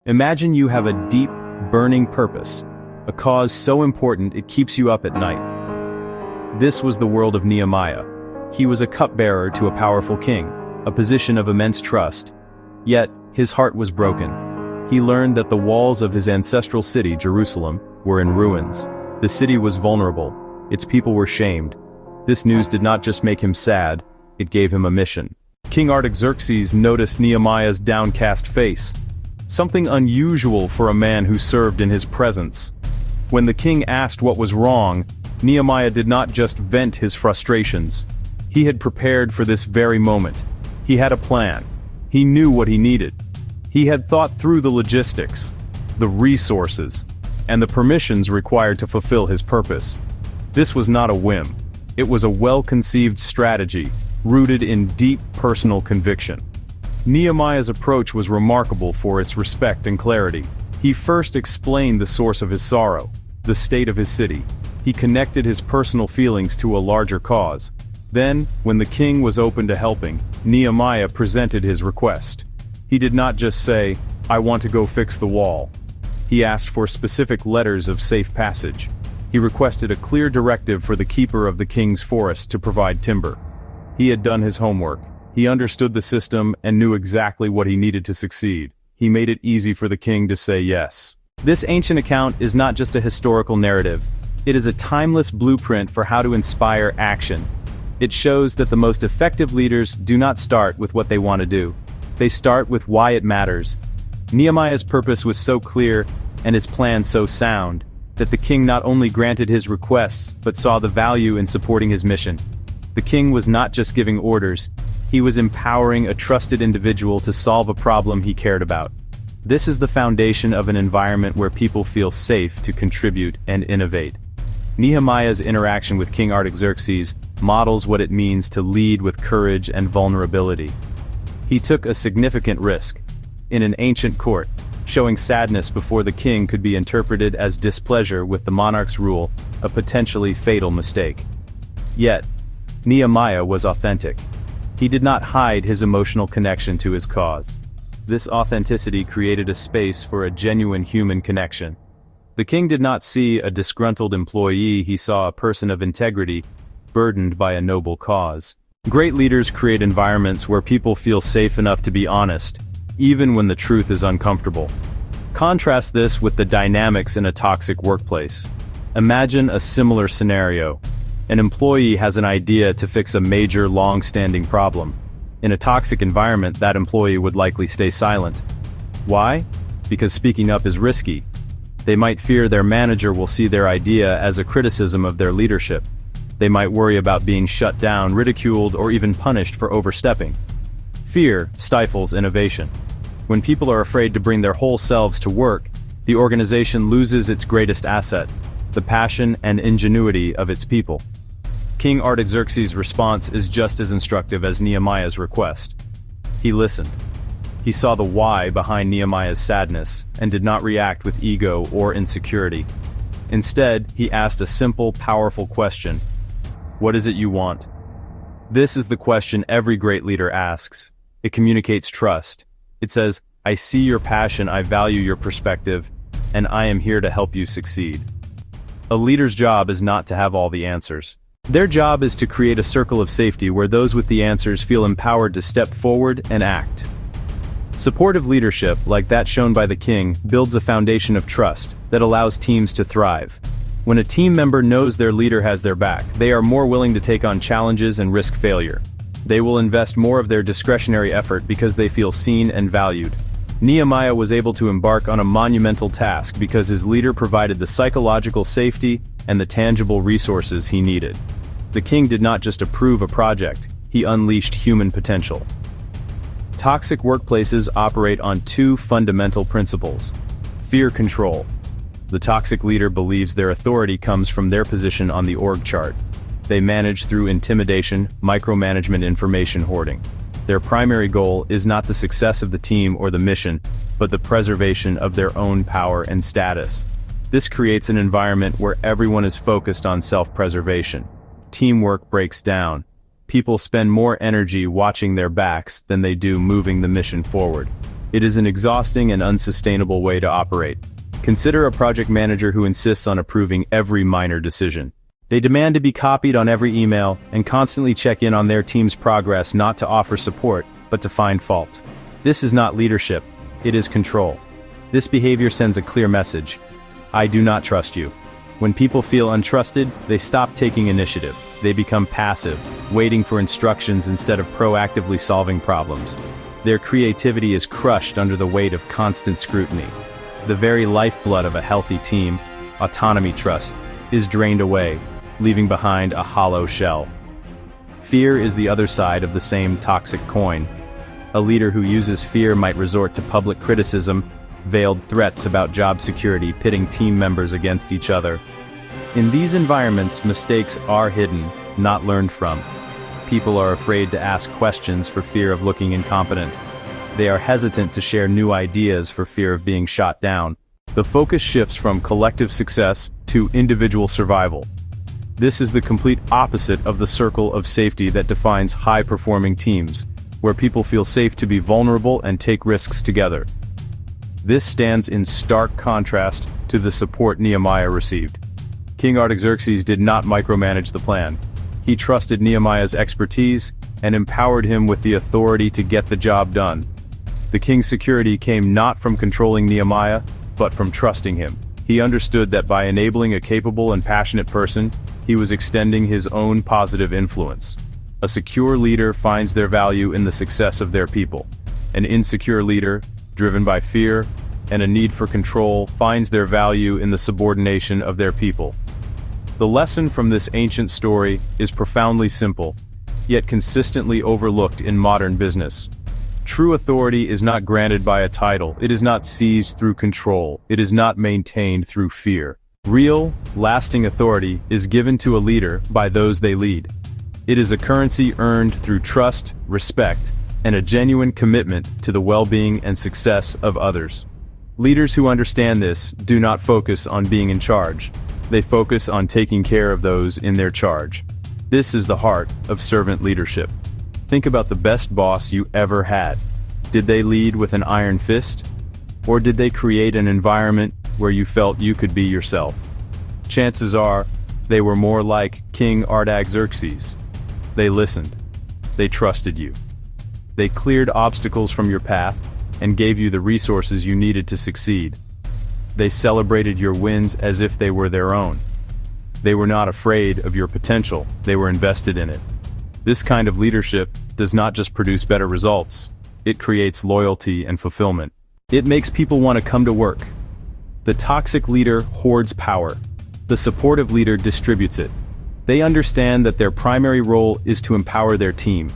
Imagine you have a deep, burning purpose, a cause so important it keeps you up at night. This was the world of Nehemiah. He was a cupbearer to a powerful king, a position of immense trust. Yet, his heart was broken. He learned that the walls of his ancestral city, Jerusalem, were in ruins. The city was vulnerable. Its people were shamed. This news did not just make him sad, it gave him a mission. King Artaxerxes noticed Nehemiah's downcast face, something unusual for a man who served in his presence. When the king asked what was wrong, Nehemiah did not just vent his frustrations. He had prepared for this very moment. He had a plan. He knew what he needed. He had thought through the logistics, the resources, and the permissions required to fulfill his purpose. This was not a whim. It was a well-conceived strategy, rooted in deep personal conviction. Nehemiah's approach was remarkable for its respect and clarity. He first explained the source of his sorrow, the state of his city. He connected his personal feelings to a larger cause. Then, when the king was open to helping, Nehemiah presented his request. He did not just say, "I want to go fix the wall." He asked for specific letters of safe passage. He requested a clear directive for the keeper of the king's forest to provide timber. He had done his homework. He understood the system and knew exactly what he needed to succeed. He made it easy for the king to say yes. This ancient account is not just a historical narrative. It is a timeless blueprint for how to inspire action. It shows that the most effective leaders do not start with what they want to do. They start with why it matters. Nehemiah's purpose was so clear, and his plan so sound, that the king not only granted his requests, but saw the value in supporting his mission. The king was not just giving orders, he was empowering a trusted individual to solve a problem he cared about. This is the foundation of an environment where people feel safe to contribute and innovate. Nehemiah's interaction with King Artaxerxes models what it means to lead with courage and vulnerability. He took a significant risk. In an ancient court, showing sadness before the king could be interpreted as displeasure with the monarch's rule, a potentially fatal mistake. Yet, Nehemiah was authentic. He did not hide his emotional connection to his cause. This authenticity created a space for a genuine human connection. The king did not see a disgruntled employee, he saw a person of integrity, burdened by a noble cause. Great leaders create environments where people feel safe enough to be honest, even when the truth is uncomfortable. Contrast this with the dynamics in a toxic workplace. Imagine a similar scenario. An employee has an idea to fix a major, long-standing problem. In a toxic environment, that employee would likely stay silent. Why? Because speaking up is risky. They might fear their manager will see their idea as a criticism of their leadership. They might worry about being shut down, ridiculed, or even punished for overstepping. Fear stifles innovation. When people are afraid to bring their whole selves to work, the organization loses its greatest asset, the passion and ingenuity of its people. King Artaxerxes' response is just as instructive as Nehemiah's request. He listened. He saw the why behind Nehemiah's sadness, and did not react with ego or insecurity. Instead, he asked a simple, powerful question. What is it you want? This is the question every great leader asks. It communicates trust. It says, I see your passion, I value your perspective, and I am here to help you succeed. A leader's job is not to have all the answers. Their job is to create a circle of safety where those with the answers feel empowered to step forward and act. Supportive leadership, like that shown by the king, builds a foundation of trust that allows teams to thrive. When a team member knows their leader has their back, they are more willing to take on challenges and risk failure. They will invest more of their discretionary effort because they feel seen and valued. Nehemiah was able to embark on a monumental task because his leader provided the psychological safety and the tangible resources he needed. The king did not just approve a project, he unleashed human potential. Toxic workplaces operate on two fundamental principles. Fear control. The toxic leader believes their authority comes from their position on the org chart. They manage through intimidation, micromanagement, information hoarding. Their primary goal is not the success of the team or the mission, but the preservation of their own power and status. This creates an environment where everyone is focused on self-preservation. Teamwork breaks down. People spend more energy watching their backs than they do moving the mission forward. It is an exhausting and unsustainable way to operate. Consider a project manager who insists on approving every minor decision. They demand to be copied on every email and constantly check in on their team's progress, not to offer support, but to find fault. This is not leadership, it is control. This behavior sends a clear message: I do not trust you. When people feel untrusted, they stop taking initiative. They become passive, waiting for instructions instead of proactively solving problems. Their creativity is crushed under the weight of constant scrutiny. The very lifeblood of a healthy team, autonomy, trust, is drained away, leaving behind a hollow shell. Fear is the other side of the same toxic coin. A leader who uses fear might resort to public criticism, veiled threats about job security, pitting team members against each other. In these environments, mistakes are hidden, not learned from. People are afraid to ask questions for fear of looking incompetent. They are hesitant to share new ideas for fear of being shot down. The focus shifts from collective success to individual survival. This is the complete opposite of the circle of safety that defines high-performing teams, where people feel safe to be vulnerable and take risks together. This stands in stark contrast to the support Nehemiah received. King Artaxerxes did not micromanage the plan. He trusted Nehemiah's expertise and empowered him with the authority to get the job done. The king's security came not from controlling Nehemiah, but from trusting him. He understood that by enabling a capable and passionate person, he was extending his own positive influence. A secure leader finds their value in the success of their people. An insecure leader, driven by fear and a need for control, finds their value in the subordination of their people. The lesson from this ancient story is profoundly simple, yet consistently overlooked in modern business. True authority is not granted by a title, it is not seized through control, it is not maintained through fear. Real, lasting authority is given to a leader by those they lead. It is a currency earned through trust, respect, and a genuine commitment to the well-being and success of others. Leaders who understand this do not focus on being in charge. They focus on taking care of those in their charge. This is the heart of servant leadership. Think about the best boss you ever had. Did they lead with an iron fist? Or did they create an environment where you felt you could be yourself? Chances are, they were more like King Artaxerxes. They listened. They trusted you. They cleared obstacles from your path and gave you the resources you needed to succeed. They celebrated your wins as if they were their own. They were not afraid of your potential, they were invested in it. This kind of leadership does not just produce better results, it creates loyalty and fulfillment. It makes people want to come to work. The toxic leader hoards power. The supportive leader distributes it. They understand that their primary role is to empower their team.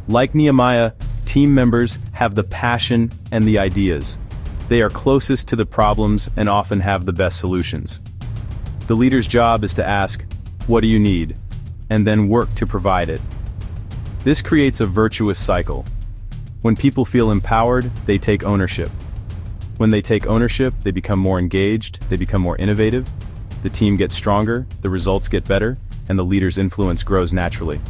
Like Nehemiah, team members have the passion and the ideas. They are closest to the problems and often have the best solutions. The leader's job is to ask, "What do you need?" and then work to provide it. This creates a virtuous cycle. When people feel empowered, they take ownership. When they take ownership, they become more engaged, they become more innovative, the team gets stronger, the results get better, and the leader's influence grows naturally.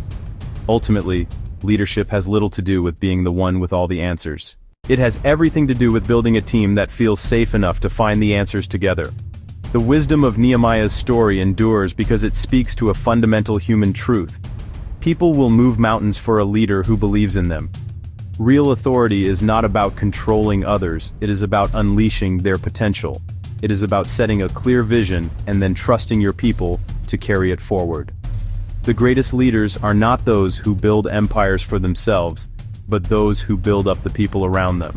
Ultimately, leadership has little to do with being the one with all the answers. It has everything to do with building a team that feels safe enough to find the answers together. The wisdom of Nehemiah's story endures because it speaks to a fundamental human truth. People will move mountains for a leader who believes in them. Real authority is not about controlling others, it is about unleashing their potential. It is about setting a clear vision and then trusting your people to carry it forward. The greatest leaders are not those who build empires for themselves, but those who build up the people around them.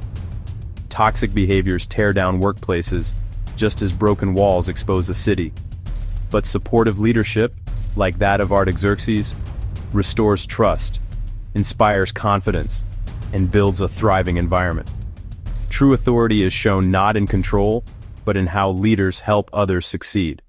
Toxic behaviors tear down workplaces, just as broken walls expose a city. But supportive leadership, like that of Artaxerxes, restores trust, inspires confidence, and builds a thriving environment. True authority is shown not in control, but in how leaders help others succeed.